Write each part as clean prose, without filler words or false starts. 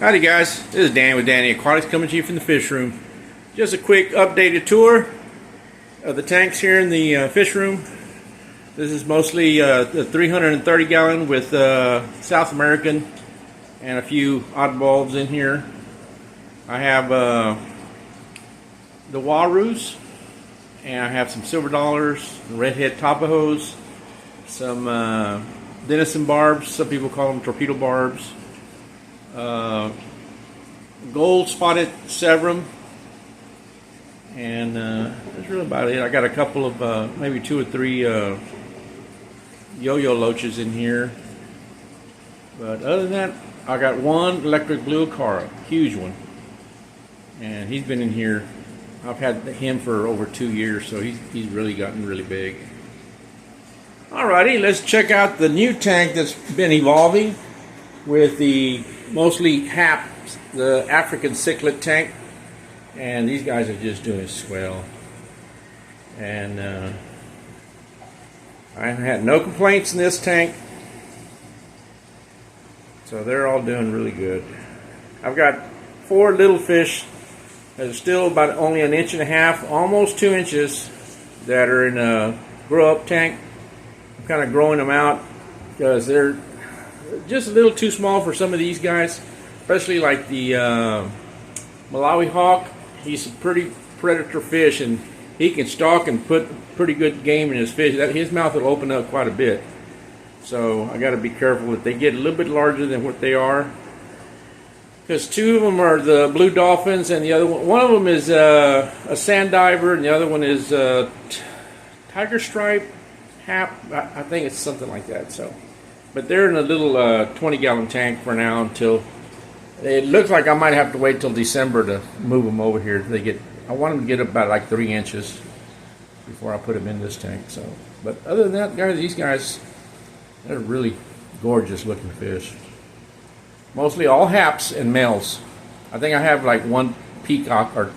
Howdy guys, this is Dan with Danny Aquatics coming to you from the fish room. Just a quick updated tour of the tanks here in the fish room. This is mostly the 330 gallon with South American and a few oddballs in here. I have the Warus, and I have some silver dollars, redhead tapajos, some denison barbs, some people call them torpedo barbs, gold spotted severum, and that's really about it. I got a couple of maybe 2 or 3 yo-yo loaches in here, but other than that, I got one electric blue acara, huge one, and he's been in here. I've had him for over 2 years, so he's really gotten really big. Alrighty, let's check out the new tank that's been evolving with the mostly HAP, the African cichlid tank, and these guys are just doing swell. And I had no complaints in this tank, so they're all doing really good. I've got 4 little fish that are still about only 1.5 inches, almost 2 inches, that are in a grow-up tank. I'm kind of growing them out because they're just a little too small for some of these guys, especially like the Malawi hawk. He's a pretty predator fish, and he can stalk and put pretty good game in his fish. His mouth will open up quite a bit, so I got to be careful that they get a little bit larger than what they are, because 2 of them are the blue dolphins, and the other one of them is a sand diver, and the other one is tiger stripe HAP. I think it's something like that. So, but they're in a little 20-gallon tank for now until it looks like I might have to wait till December to move them over here. I want them to get about like 3 inches before I put them in this tank. So, but other than that, guys, these guys, they're really gorgeous looking fish. Mostly all HAPs and males. I think I have like 1 peacock, or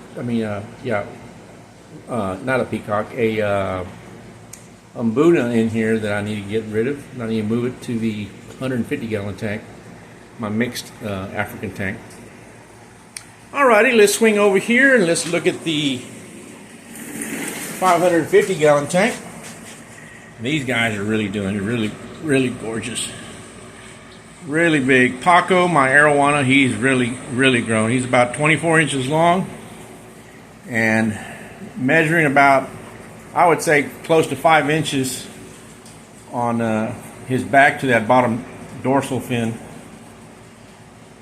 not a peacock, a Mbuna in here that I need to get rid of. And I need to move it to the 150-gallon tank, my mixed African tank. Alrighty, let's swing over here and let's look at the 550-gallon tank. These guys are really doing really gorgeous. Really big. Paco, my arowana, he's really grown. He's about 24 inches long and measuring about, I would say, close to 5 inches on his back to that bottom dorsal fin,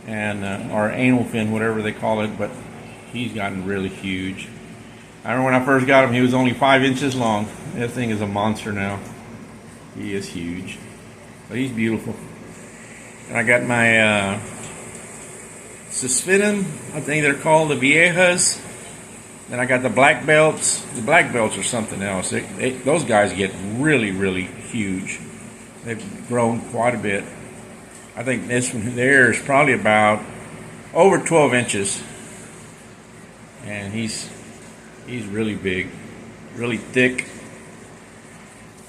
and or anal fin, whatever they call it. But he's gotten really huge. I remember when I first got him, he was only 5 inches long. That thing is a monster now. He is huge, but he's beautiful. And I got my Suspinum, I think they're called, the Viejas. Then I got the black belts. The black belts are something else. Those guys get really huge. They've grown quite a bit. I think this one there is probably about over 12 inches. And he's really big, really thick.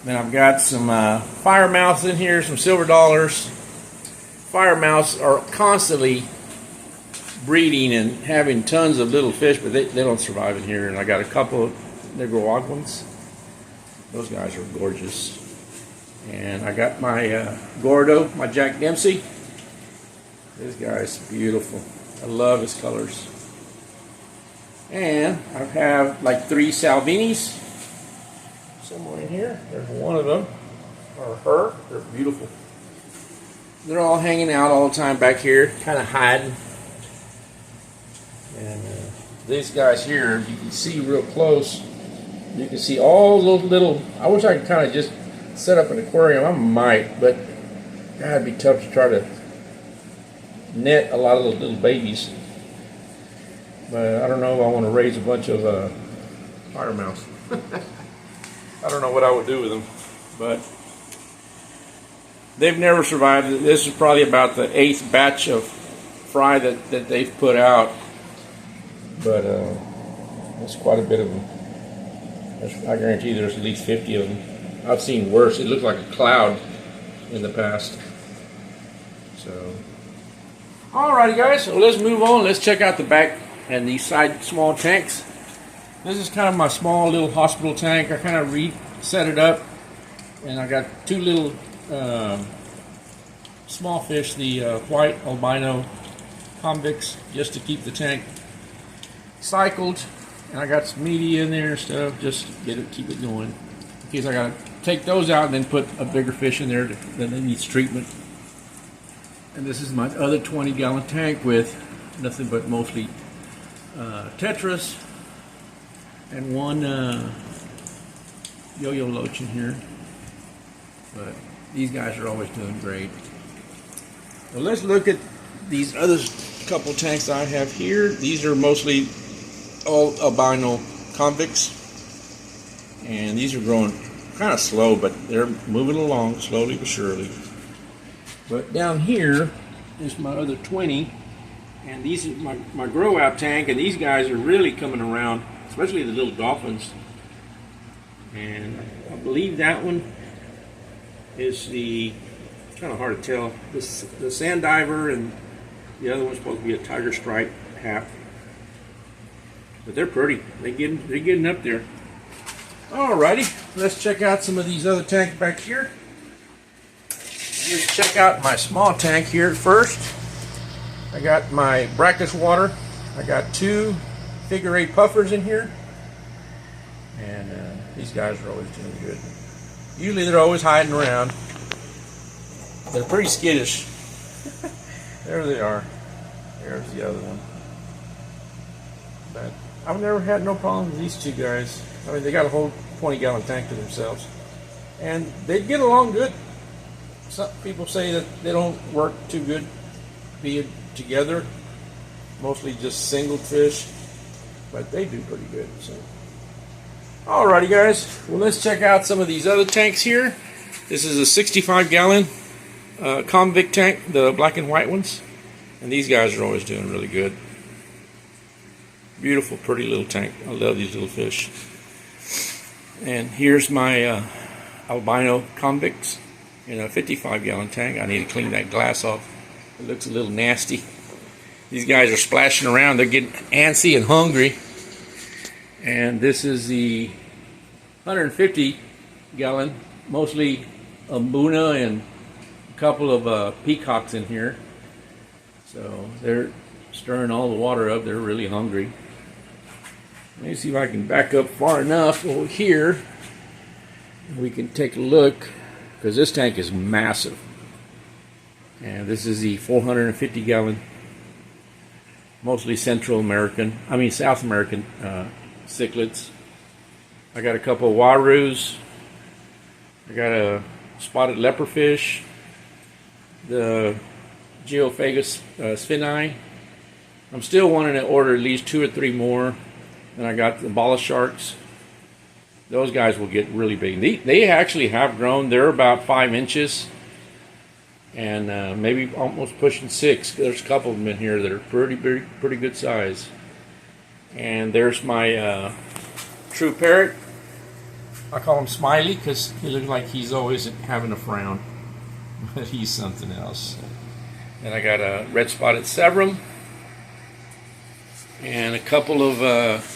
Then I've got some fire mouths in here, some silver dollars. Fire mouths are constantly breeding and having tons of little fish, but they don't survive in here. And I got a couple of Nicaraguans. Those guys are gorgeous. And I got my Gordo, my Jack Dempsey. This guy's beautiful. I love his colors. And I have like 3 Salvinis somewhere in here. There's one of them, or her. They're beautiful. They're all hanging out all the time back here, kind of hiding. And these guys here, you can see real close. You can see all those little. I wish I could kind of just set up an aquarium. I might, but that'd be tough to try to net a lot of those little babies. But I don't know if I want to raise a bunch of fire mouths. I don't know what I would do with them, but they've never survived. This is probably about the 8th batch of fry that they've put out, but that's quite a bit of them. I guarantee there's at least 50 of them. I've seen worse. It looked like a cloud in the past. So Alrighty guys, so let's move on. Let's check out the back and these side small tanks. This is kind of my small little hospital tank. I kind of reset it up, and I got two little small fish, the white albino convicts, just to keep the tank cycled. And I got some media in there and stuff, just to keep it going. In case I gotta take those out and then put a bigger fish in there that needs treatment. And this is my other 20-gallon tank with nothing but mostly tetras and one yo-yo loach in here. But these guys are always doing great. Well, let's look at these other couple tanks I have here. These are mostly all albino convicts, and these are growing kind of slow, but they're moving along slowly but surely. But down here is my other 20, and these is my grow out tank, and these guys are really coming around, especially the little dolphins. And I believe that one is the, kind of hard to tell, the sand diver, and the other one's supposed to be a tiger stripe half. But they're pretty. They're getting up there. Alrighty, let's check out some of these other tanks back here. Let's check out my small tank here first. I got my brackish water. I got two figure-8 puffers in here, and these guys are always doing good. Usually they're always hiding around. They're pretty skittish. There they are. There's the other one. But I've never had no problem with these two guys. I mean, they got a whole 20-gallon tank to themselves, and they get along good. Some people say that they don't work too good being together, mostly just single fish, but they do pretty good. So, alrighty guys, well, let's check out some of these other tanks here. This is a 65-gallon convict tank, the black and white ones, and these guys are always doing really good. Beautiful, pretty little tank. I love these little fish. And here's my albino convicts in a 55-gallon tank. I need to clean that glass off. It looks a little nasty. These guys are splashing around. They're getting antsy and hungry. And this is the 150-gallon, mostly a Mbuna and a couple of peacocks in here. So they're stirring all the water up. They're really hungry. Let me see if I can back up far enough over here. We can take a look, because this tank is massive. And this is the 450-gallon, mostly South American cichlids. I got a couple of warus. I got a spotted leperfish, the Geophagus sphinai. I'm still wanting to order at least 2 or 3 more. And I got the bala sharks. Those guys will get really big. They actually have grown. They're about 5 inches, and maybe almost pushing 6. There's a couple of them in here that are pretty good size. And there's my true parrot. I call him Smiley because he looks like he's always having a frown, but he's something else. And I got a red spotted severum and a couple of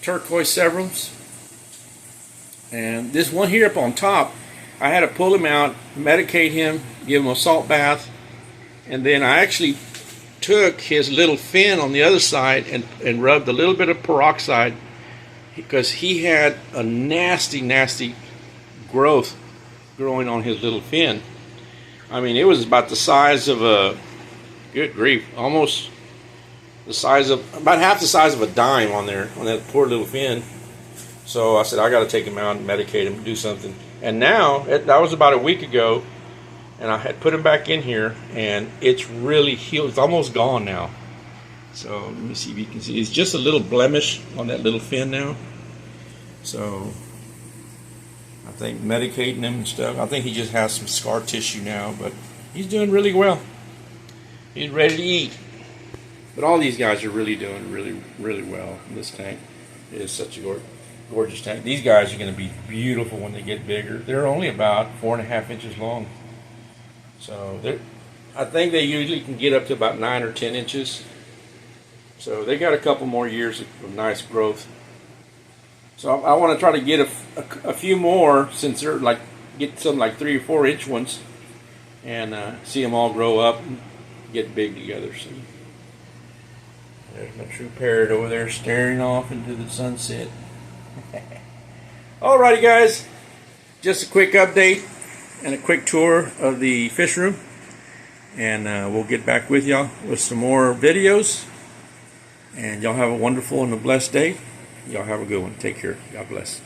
turquoise severums. And this one here up on top, I had to pull him out, medicate him, give him a salt bath, and then I actually took his little fin on the other side and rubbed a little bit of peroxide, because he had a nasty growth growing on his little fin. I mean, it was about the size of a, good grief, almost the size of, about half the size of a dime on there, on that poor little fin. So I said, I got to take him out and medicate him, do something. And now, that was about a week ago, and I had put him back in here, and it's really healed. It's almost gone now. So let me see if you can see. It's just a little blemish on that little fin now. So I think medicating him and stuff. I think he just has some scar tissue now, but he's doing really well. He's ready to eat. But all these guys are really doing really well. This tank is such a gorgeous tank. These guys are going to be beautiful when they get bigger. They're only about 4.5 inches long. So I think they usually can get up to about 9 or 10 inches. So they got a couple more years of nice growth. So I want to try to get a few more, since they're like, get some like 3 or 4 inch ones, and see them all grow up and get big together. So there's my true parrot over there staring off into the sunset. Alrighty guys, just a quick update and a quick tour of the fish room, and we'll get back with y'all with some more videos, and y'all have a wonderful and a blessed day. Y'all have a good one. Take care. God bless.